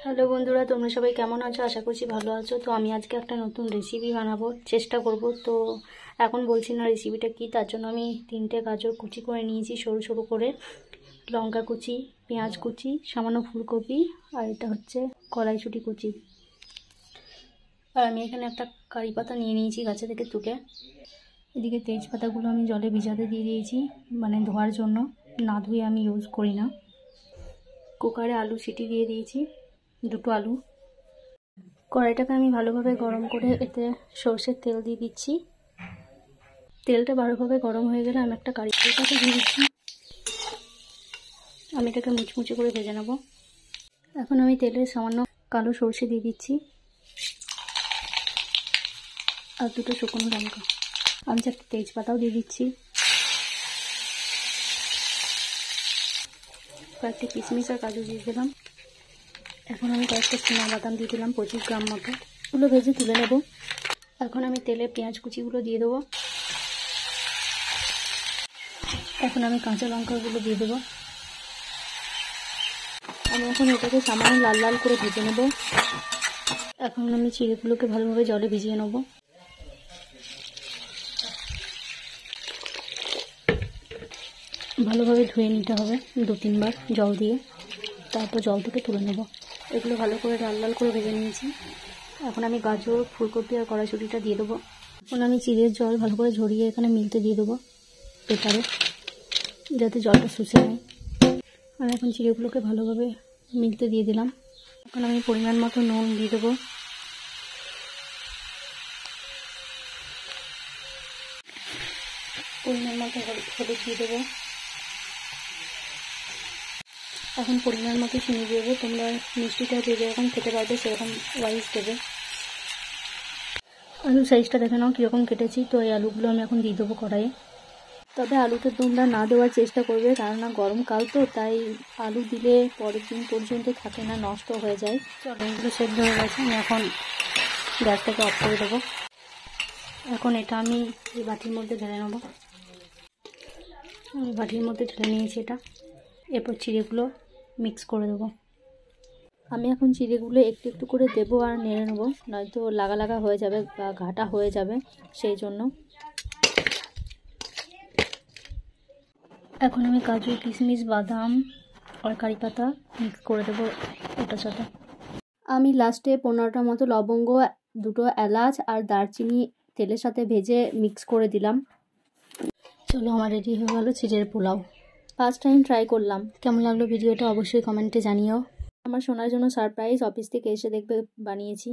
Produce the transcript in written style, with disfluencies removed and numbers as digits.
Hello বন্ধুরা, তোমরা সবাই কেমন আছো? আশা করছি ভালো আছো। তো আমি আজকে একটা নতুন রেসিপি বানাবো, চেষ্টা করব। তো এখন বলছি না রেসিপিটা কি। তার জন্য আমি 3টে গাজর কুচি করে নিয়েছি সরু সরু করে, লঙ্কা কুচি, পেঁয়াজ কুচি, সামান্য ফুলকপি, আর এটা হচ্ছে কড়াইশুঁটি কুচি। আর আমি এখানে একটা কারি পাতা নিয়ে নিয়েছি গাছে থেকে তুলে। এদিকে তেজপাতাগুলো আমি জলে ভিজাতে দিয়ে দিয়েছি, মানে ধোয়ার জন্য। না ধুয়ে আমি ইউজ করি না। কুকারে আলু সিটি দিয়ে দিয়েছি, 2টো আলু। কড়াইটাকে আমি ভালোভাবে গরম করে এতে সর্ষের তেল দিয়ে দিচ্ছি। তেলটা ভালোভাবে গরম হয়ে গেলে আমি একটা কারি পাতাকে দিয়ে দিচ্ছি। আমি এটাকে মুচমুচে করে ভেজে নেব। এখন আমি তেলে সামান্য কালো সর্ষে দিয়ে দিচ্ছি আর 2টো শুকনো লঙ্কা। আমি একটা তেজপাতাও দিয়ে দিচ্ছি, কয়েকটি কিশমিশ আর কাজু দিয়ে দিলাম। এখন আমি কয়েকটা চিনাবাদাম দিয়ে দিলাম, 25 গ্রাম মতো। এগুলো ভেজে তুলে নেব। এখন আমি তেলে পেঁয়াজ কুচিগুলো দিয়ে দেবো। এখন আমি কাঁচা লঙ্কাগুলো দিয়ে দেবো। আমি এখন এটাকে সামান্য লাল লাল করে ভেজে নেব। এখন আমি চিড়েগুলোকে ভালোভাবে জলে ভিজিয়ে নেব। ভালোভাবে ধুয়ে নিতে হবে 2-3 বার জল দিয়ে, তারপর জল থেকে তুলে নেব। এগুলো ভালো করে লাল লাল করে ভেজে নিয়েছি। এখন আমি গাজর, ফুলকপি আর কড়াইশুঁটিটা দিয়ে দেবো। এখন আমি চিড়ের জল ভালো করে ঝরিয়ে এখানে মিলতে দিয়ে দেবো পেপারে, যাতে জলটা শুষে নেয়। আমি এখন চিড়েগুলোকে ভালোভাবে মিলতে দিয়ে দিলাম। এখন আমি পরিমাণ মতো নুন দিয়ে দেবো। পরিমাণ মতো হলুদ দিয়ে দেবো। এখন পরিমাণ মতো চিনি দিয়ে দেবো। তোমরা মিষ্টিটা যে যেরকম খেতে পারবে সেরকম ওয়াইজ দেবে। আলু সাইজটা দেখে নাও কীরকম কেটেছি। তো এই আলুগুলো আমি এখন দিয়ে দেবো কড়াইয়ে। তবে আলুতে তোমরা না দেওয়ার চেষ্টা করবে, কেননা গরমকাল তো, তাই আলু দিলে পরের দিন পর্যন্ত থাকে না, নষ্ট হয়ে যায়। চলো, এগুলো সেদ্ধ হয়ে গেছে। আমি এখন গ্যাসটাকে অফ করে দেবো। এখন এটা আমি এই বাটির মধ্যে ঢেলে নেবো। আমি বাটির মধ্যে ঢেলে নিয়েছি এটা। এরপর চিড়েগুলো মিক্স করে দেবো। আমি এখন চিড়েগুলো একটু একটু করে দেবো আর নেড়ে নেবো, নয়তো লাগা লাগা হয়ে যাবে বা ঘাটা হয়ে যাবে, সেই জন্য। এখন আমি কাজু, কিশমিশ, বাদাম আর কারি পাতা মিক্স করে দেবো এটার সাথে। আমি লাস্টে 15টা মতো লবঙ্গ, 2টো এলাচ আর দারচিনি তেলের সাথে ভেজে মিক্স করে দিলাম। চলো, আমার রেডি হয়ে গেল চিড়ের পোলাও। ফার্স্ট টাইম ট্রাই করলাম। কেমন লাগলো ভিডিওটা অবশ্যই কমেন্টে জানিও। আমার শোনার জন্য সারপ্রাইজ, অফিস থেকে এসে দেখবে বানিয়েছি।